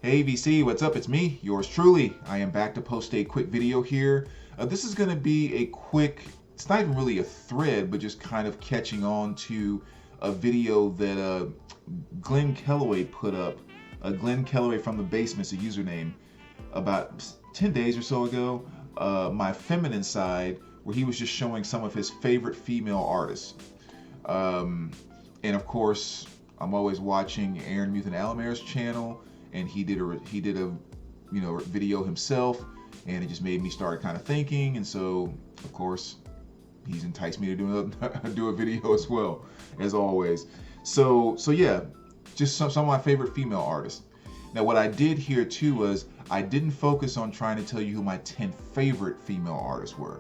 Hey VC, what's up? It's me, yours truly. I am back to post a quick video here. This is going to be a quick, it's not even really a thread, but just kind of catching on to a video that Glen Kellaway put up. Glen Kellaway from the Basement's a username about 10 days or so ago. My feminine side, where he was just showing some of his favorite female artists. And of course, I'm always watching Aaron Muth and Alamere's channel, and he did a video himself, and it just made me start kind of thinking, and so of course he's enticed me to do a video as well, as always. So yeah, just some of my favorite female artists. Now what I did here too was I didn't focus on trying to tell you who my 10 favorite female artists were,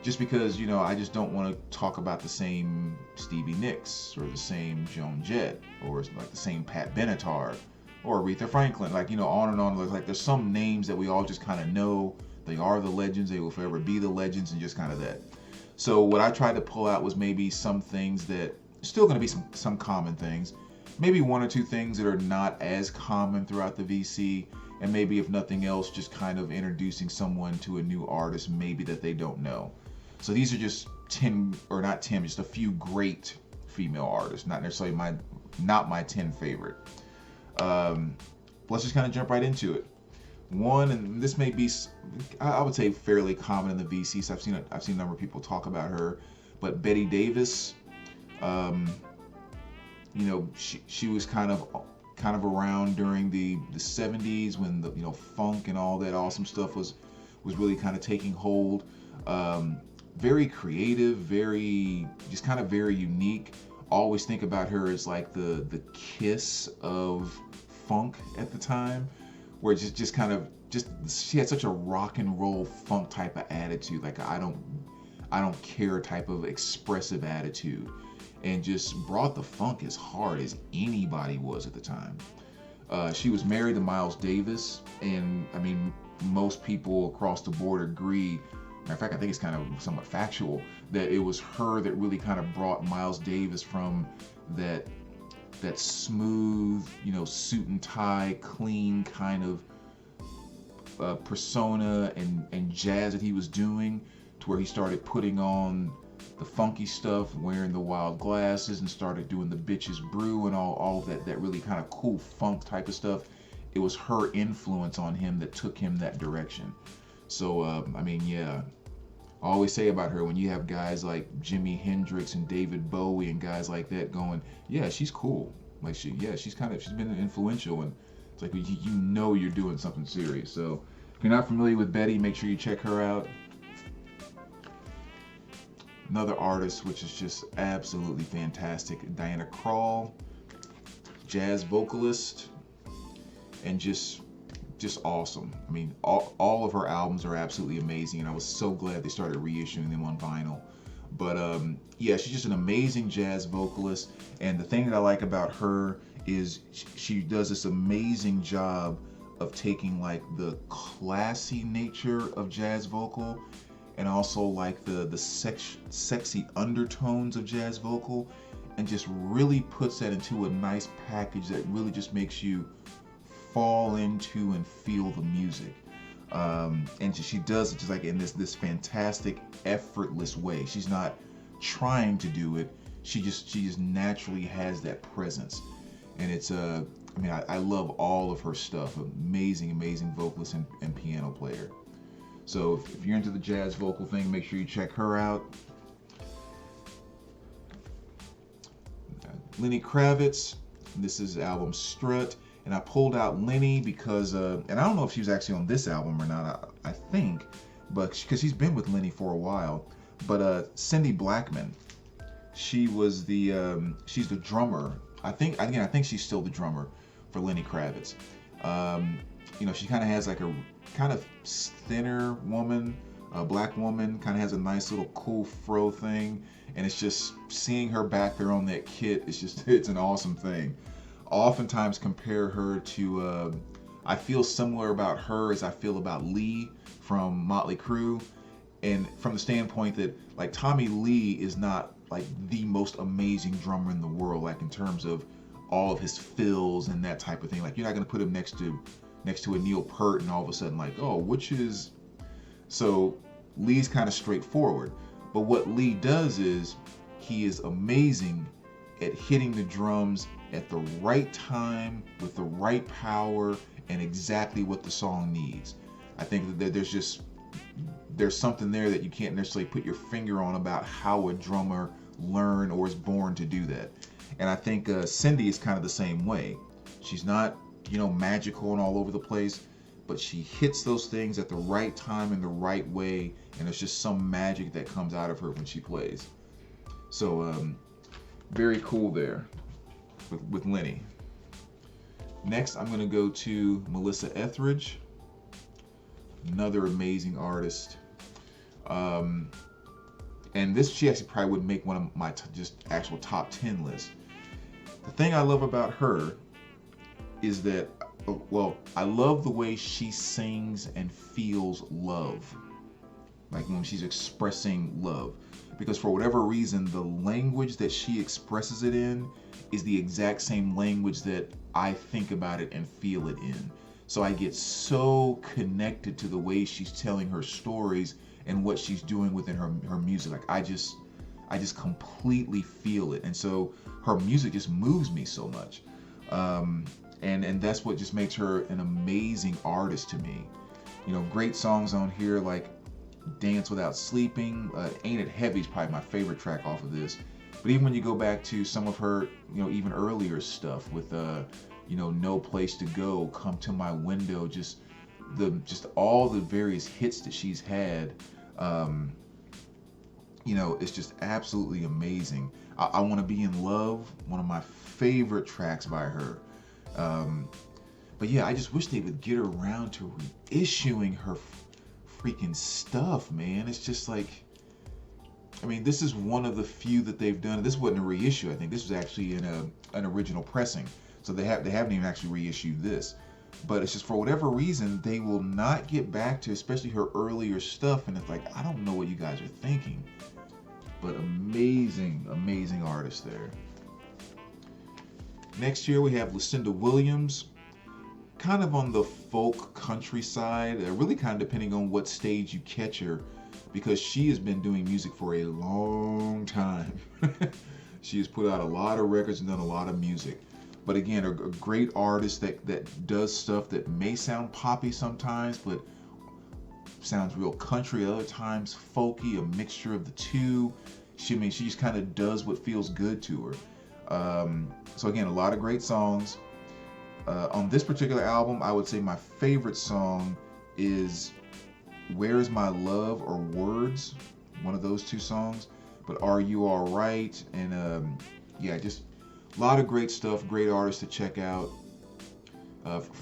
just because I just don't want to talk about the same Stevie Nicks or the same Joan Jett or like the same Pat Benatar or Aretha Franklin, on and on. Like there's some names that we all just kind of know. They are the legends. They will forever be the legends, and just kind of that. So what I tried to pull out was maybe some things that still going to be some common things, maybe one or two things that are not as common throughout the VC, and maybe if nothing else, just kind of introducing someone to a new artist maybe that they don't know. So these are just 10, or not 10, just a few great female artists, not necessarily not my 10 favorite. Let's just kind of jump right into it. One, and this may be, I would say, fairly common in the VC. So I've seen a number of people talk about her, but Betty Davis. She was kind of around during the 70s when the funk and all that awesome stuff was really kind of taking hold. Very creative, very unique. Always think about her as like the Kiss of funk at the time, where she had such a rock and roll funk type of attitude, like I don't care type of expressive attitude, and just brought the funk as hard as anybody was at the time. She was married to Miles Davis, and I mean most people across the board agree. Matter of fact, I think it's kind of somewhat factual that it was her that really kind of brought Miles Davis from that smooth, suit and tie, clean kind of persona and jazz that he was doing, to where he started putting on the funky stuff, wearing the wild glasses, and started doing the Bitches Brew and all of that really kind of cool funk type of stuff. It was her influence on him that took him that direction. So, I always say about her, when you have guys like Jimi Hendrix and David Bowie and guys like that going, yeah, she's cool. Like she's been influential, and it's like, you're doing something serious. So if you're not familiar with Betty, make sure you check her out. Another artist which is just absolutely fantastic, Diana Krall, jazz vocalist, and just awesome. I mean, all of her albums are absolutely amazing, and I was so glad they started reissuing them on vinyl. But yeah, she's just an amazing jazz vocalist, and the thing that I like about her is she does this amazing job of taking like the classy nature of jazz vocal, and also like the sexy undertones of jazz vocal, and just really puts that into a nice package that really just makes you fall into and feel the music. And she does it just like in this fantastic, effortless way. She's not trying to do it. She just naturally has that presence. And it's I love all of her stuff. Amazing vocalist and piano player. So if you're into the jazz vocal thing, make sure you check her out. Lenny Kravitz. This is the album Strut. And I pulled out Lenny because, and I don't know if she was actually on this album or not, I think, but because she's been with Lenny for a while. But Cindy Blackman, she's the drummer. I think she's still the drummer for Lenny Kravitz. She kind of has like a kind of thinner woman, a black woman, kind of has a nice little cool fro thing, and it's just seeing her back there on that kit. It's an awesome thing. Oftentimes compare her to, I feel similar about her as I feel about Lee from Motley Crue, and from the standpoint that like Tommy Lee is not like the most amazing drummer in the world, like in terms of all of his fills and that type of thing. Like you're not going to put him next to next to a Neil Peart, and all of a sudden like, oh, which is... So Lee's kind of straightforward, but what Lee does is he is amazing at hitting the drums at the right time with the right power and exactly what the song needs. I think that there's something there that you can't necessarily put your finger on about how a drummer learn or is born to do that. And I think Cindy is kind of the same way. She's not, magical and all over the place, but she hits those things at the right time in the right way, and there's just some magic that comes out of her when she plays. So very cool there with Lenny. Next, I'm going to go to Melissa Etheridge, another amazing artist. And this, she actually probably would make one of my just actual top 10 lists. The thing I love about her is that, well, I love the way she sings and feels love. Like when she's expressing love. Because for whatever reason, the language that she expresses it in is the exact same language that I think about it and feel it in. So I get so connected to the way she's telling her stories and what she's doing within her music. Like I just completely feel it. And so her music just moves me so much. And that's what just makes her an amazing artist to me. Great songs on here like Dance Without Sleeping. Ain't It Heavy is probably my favorite track off of this. But even when you go back to some of her, even earlier stuff with, No Place to Go, Come to My Window, just all the various hits that she's had, it's just absolutely amazing. I Want to Be in Love, one of my favorite tracks by her. But yeah, I just wish they would get around to reissuing her freaking stuff, man. It's just like, this is one of the few that they've done. This wasn't a reissue. I think this was actually in an original pressing. So they haven't even actually reissued this. But it's just for whatever reason, they will not get back to, especially her earlier stuff. And it's like, I don't know what you guys are thinking. But amazing, amazing artist there. Next year we have Lucinda Williams, kind of on the folk country side, really kind of depending on what stage you catch her, because she has been doing music for a long time. She has put out a lot of records and done a lot of music. But again, a great artist that does stuff that may sound poppy sometimes, but sounds real country other times, folky, a mixture of the two. She just kind of does what feels good to her. So again, a lot of great songs. On this particular album, I would say my favorite song is Where's My Love or Words, one of those two songs. But Are You Alright? And just a lot of great stuff, great artists to check out.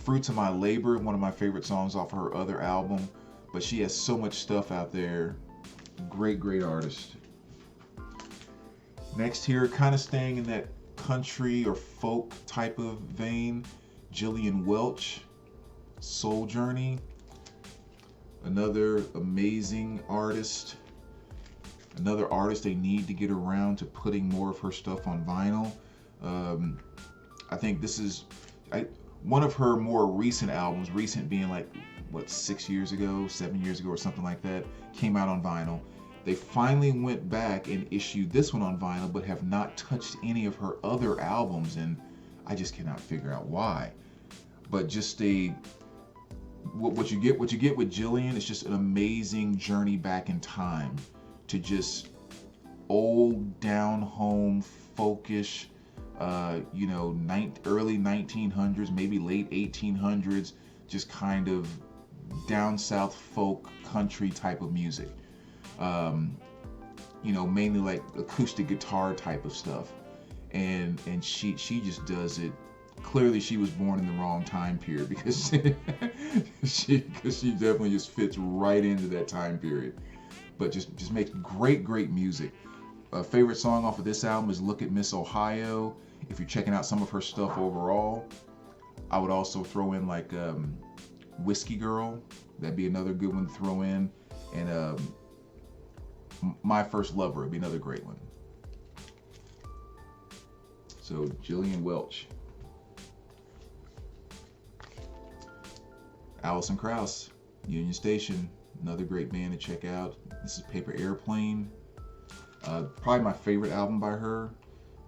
Fruits of My Labor, one of my favorite songs off of her other album. But she has so much stuff out there. Great, great artist. Next here, kind of staying in that country or folk type of vein, Jillian Welch, Soul Journey. Another amazing artist. Another artist they need to get around to putting more of her stuff on vinyl. I think this is one of her more recent albums, recent being like, 6 years ago, 7 years ago or something like that, came out on vinyl. They finally went back and issued this one on vinyl, but have not touched any of her other albums, and I just cannot figure out why. But just what you get with Jillian is just an amazing journey back in time to just old down home folkish, early 1900s, maybe late 1800s, just kind of down south folk country type of music. Mainly like acoustic guitar type of stuff, and she just does it. Clearly she was born in the wrong time period, because she definitely just fits right into that time period. But just makes great music. Favorite song off of this album is Look at Miss Ohio. If you're checking out some of her stuff overall, I would also throw in like Whiskey Girl. That'd be another good one to throw in. And My First Lover would be another great one. So Jillian Welch. Alison Krauss, Union Station, another great band to check out. This is Paper Airplane. Probably my favorite album by her.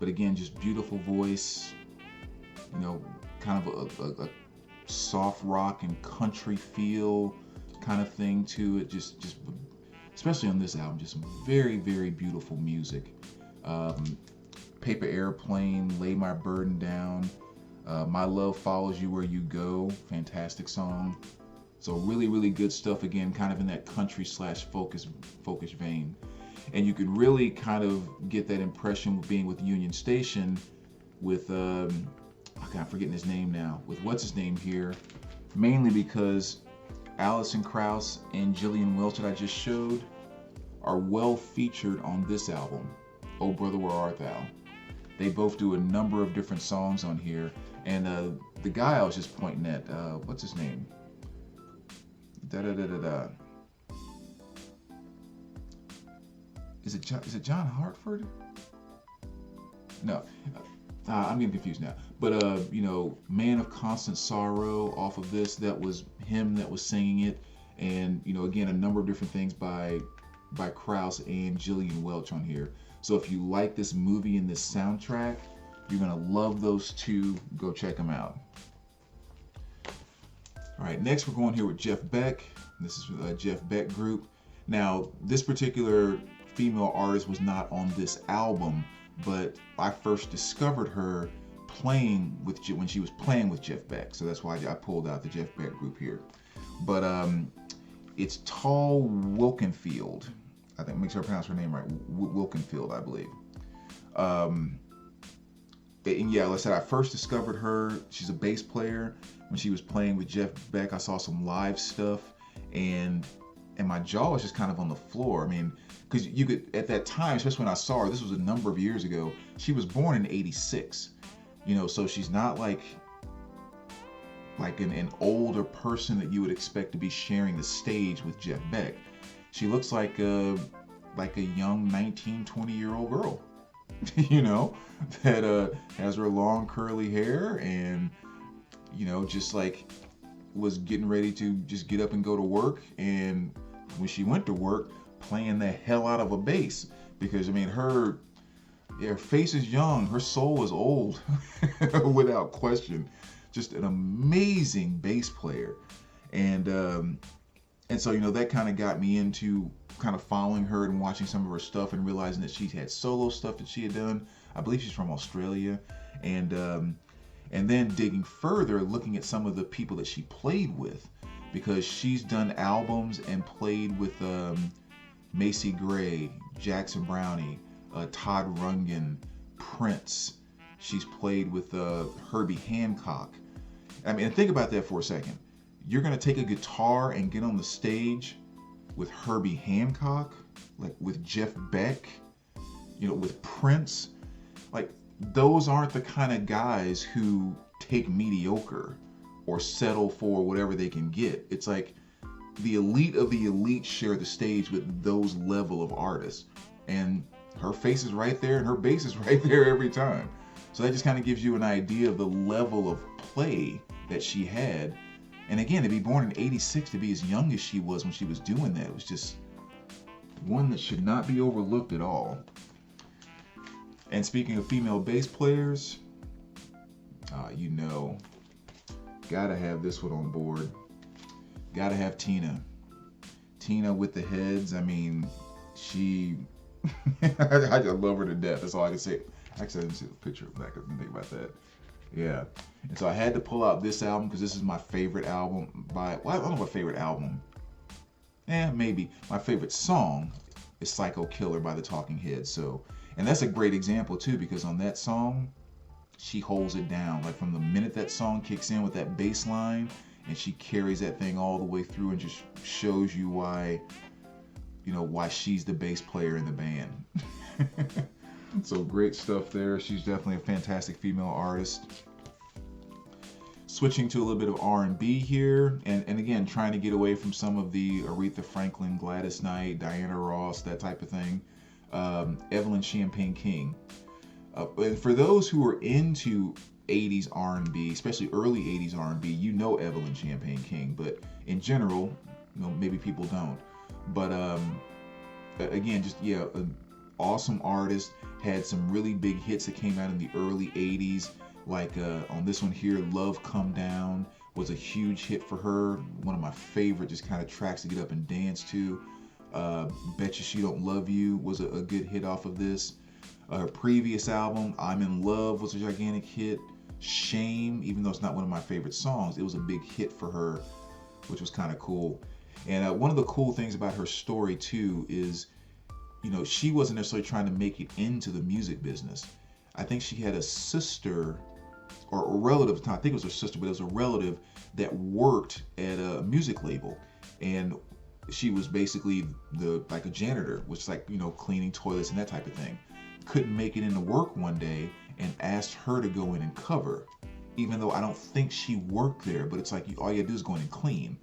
But again, just beautiful voice. You know, kind of a soft rock and country feel kind of thing to it. Just especially on this album, just some very, very beautiful music. Paper Airplane, Lay My Burden Down, My Love Follows You Where You Go, fantastic song. So really, really good stuff, again, kind of in that country / folkish vein. And you can really kind of get that impression with being with Union Station with, I'm forgetting his name now, with what's his name here, mainly because Alison Krauss and Jillian Welch that I just showed are well featured on this album, Oh Brother Where Art Thou. They both do a number of different songs on here, and the guy I was just pointing at, what's his name? Is it John Hartford? No, I'm getting confused now. But you know, Man of Constant Sorrow off of this, that was him that was singing it, and you know, again, a number of different things by Krauss and Jillian Welch on here. So if you like this movie and this soundtrack, you're gonna love those two. Go check them out. All right, next we're going here with Jeff Beck. This is a Jeff Beck group. Now, this particular female artist was not on this album, but I first discovered her playing with when she was playing with Jeff Beck. So that's why I pulled out the Jeff Beck group here. But it's Tall Wilkinfield. I think, make sure I pronounce her name right. Wilkinfield, I believe. And yeah, like I said, I first discovered her. She's a bass player. When she was playing with Jeff Beck, I saw some live stuff, and my jaw was just kind of on the floor. I mean, because you could, at that time, especially when I saw her, this was a number of years ago. She was born in '86. You know, so she's not like an older person that you would expect to be sharing the stage with Jeff Beck. She looks like a young 19, 20-year-old girl, you know, that has her long curly hair and, you know, just like was getting ready to just get up and go to work. And when she went to work, playing the hell out of a bass, because I mean, her face is young, her soul is old, without question. Just an amazing bass player. And so, you know, that kind of got me into kind of following her and watching some of her stuff and realizing that she had solo stuff that she had done. I believe she's from Australia. And then digging further, looking at some of the people that she played with, because she's done albums and played with Macy Gray, Jackson Brownie, Todd Rundgren, Prince. She's played with Herbie Hancock. I mean, think about that for a second. You're going to take a guitar and get on the stage with Herbie Hancock, like with Jeff Beck, you know, with Prince. Like, those aren't the kind of guys who take mediocre or settle for whatever they can get. It's like the elite of the elite share the stage with those level of artists. And her face is right there and her bass is right there every time. So that just kind of gives you an idea of the level of play that she had. And again, to be born in '86, to be as young as she was when she was doing that, it was just one that should not be overlooked at all. And speaking of female bass players, you know, gotta have this one on board. Gotta have Tina. Tina with the heads. I mean, she, I just love her to death. That's all I can say. Actually, I didn't see the picture of that. I didn't think about that. Yeah. And so I had to pull out this album because this is my favorite album by, well, I don't know what favorite album. Maybe. My favorite song is Psycho Killer by the Talking Heads. So, and that's a great example too, because on that song, she holds it down. Like from the minute that song kicks in with that bass line, and she carries that thing all the way through and just shows you why, you know, why she's the bass player in the band. So great stuff there. She's definitely a fantastic female artist. Switching to a little bit of R&B here, and again, trying to get away from some of the Aretha Franklin, Gladys Knight, Diana Ross, that type of thing. Evelyn Champagne King. And for those who are into 80s R&B, especially early 80s R&B, you know Evelyn Champagne King, but in general, maybe people don't. But again, just yeah, an awesome artist, had some really big hits that came out in the early 80s, like on this one here, Love Come Down was a huge hit for her, one of my favorite just kind of tracks to get up and dance to. Betcha She Don't Love You was a good hit off of this. Her previous album, I'm in Love, was a gigantic hit. Shame, even though it's not one of my favorite songs, it was a big hit for her, which was kind of cool. And one of the cool things about her story too is, she wasn't necessarily trying to make it into the music business. I think she had a sister or a relative, I think it was her sister, but it was a relative that worked at a music label, and she was basically like a janitor, which is like, cleaning toilets and that type of thing. Couldn't make it into work one day and asked her to go in and cover, even though I don't think she worked there, but it's like all you gotta do is go in and clean.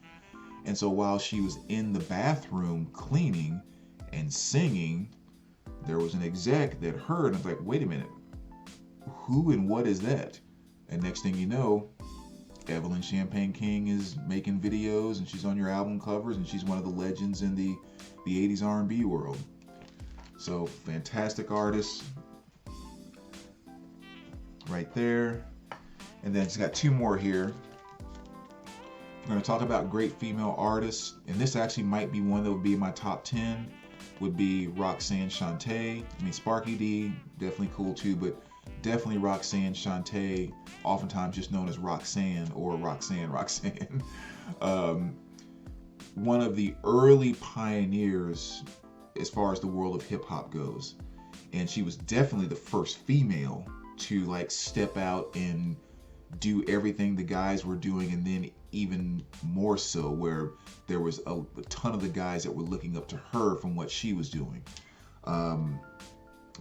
And so while she was in the bathroom cleaning and singing, there was an exec that heard and was like, wait a minute, who and what is that? And next thing you know, Evelyn Champagne King is making videos and she's on your album covers and she's one of the legends in the 80s R&B world. So fantastic artist right there. And then it's got two more here. We're going to talk about great female artists, and this actually might be one that would be in my top 10, would be Roxanne Chante. I mean, Sparky D, definitely cool too, but definitely Roxanne Chante, oftentimes just known as Roxanne or Roxanne. One of the early pioneers as far as the world of hip hop goes. And she was definitely the first female to like step out and do everything the guys were doing, and then even more so where there was a ton of the guys that were looking up to her from what she was doing.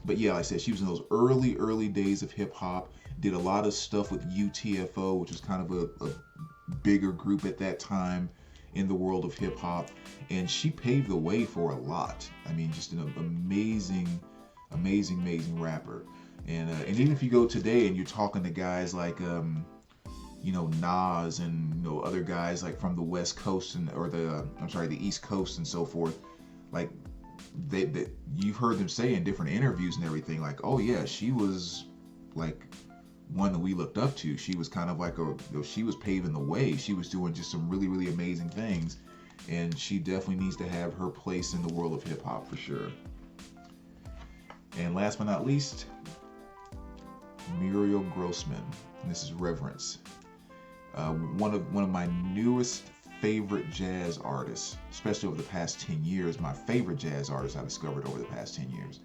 But yeah, like I said, she was in those early days of hip hop, did a lot of stuff with UTFO, which was kind of a bigger group at that time in the world of hip hop, and she paved the way for a lot. I mean, just an amazing rapper. And even if you go today and you're talking to guys like Nas and other guys like from the West Coast or the East Coast and so forth, like they you've heard them say in different interviews and everything, like, oh yeah, she was like one that we looked up to. She was kind of like she was paving the way. She was doing just some really amazing things, and she definitely needs to have her place in the world of hip hop for sure. And last but not least, Muriel Grossman. And this is Reverence. One of my newest favorite jazz artists, especially over the past 10 years. My favorite jazz artist I discovered over the past 10 years.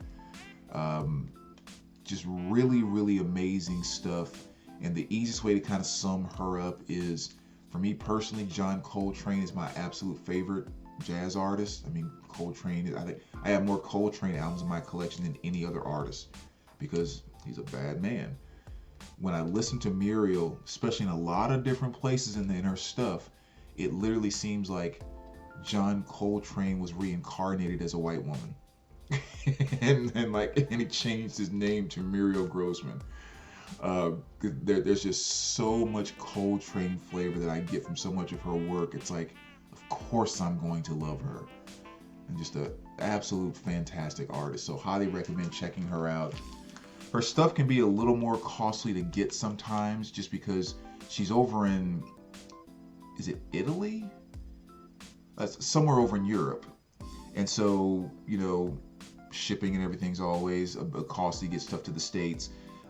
Just really amazing stuff. And the easiest way to kind of sum her up is, for me personally, John Coltrane is my absolute favorite jazz artist. I mean, Coltrane, I think I have more Coltrane albums in my collection than any other artist because he's a bad man. When I listen to Muriel, especially in a lot of different places in her stuff, it literally seems like John Coltrane was reincarnated as a white woman. and he changed his name to Muriel Grossman. There's just so much Coltrane flavor that I get from so much of her work. It's like, of course I'm going to love her. And just an absolute fantastic artist. So highly recommend checking her out. Her stuff can be a little more costly to get sometimes, just because she's over in, is it Italy? That's somewhere over in Europe. And so, shipping and everything's always a costly to get stuff to the States.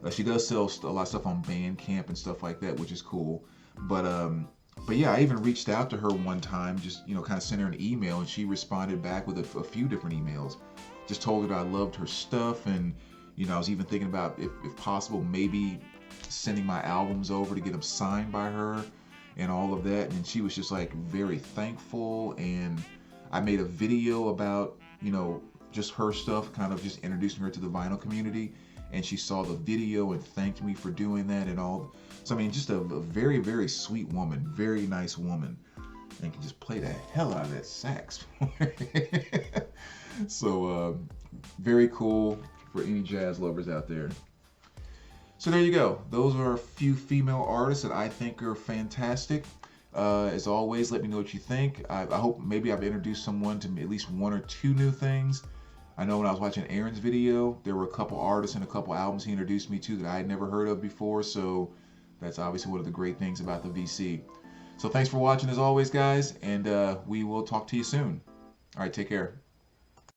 She does sell a lot of stuff on Bandcamp and stuff like that, which is cool. But yeah, I even reached out to her one time, just, kind of sent her an email, and she responded back with a few different emails. Just told her that I loved her stuff, and, I was even thinking about, if possible, maybe sending my albums over to get them signed by her and all of that. And she was just like very thankful. And I made a video about, just her stuff, kind of just introducing her to the vinyl community. And she saw the video and thanked me for doing that and all. So, I mean, just a very sweet woman, very nice woman, and can just play the hell out of that sax. So, very cool for any jazz lovers out there. So there you go. Those are a few female artists that I think are fantastic. As always, let me know what you think. I hope maybe I've introduced someone to at least one or two new things. I know when I was watching Aaron's video, there were a couple artists and a couple albums he introduced me to that I had never heard of before. So that's obviously one of the great things about the VC. So thanks for watching as always, guys, and we will talk to you soon. All right, take care.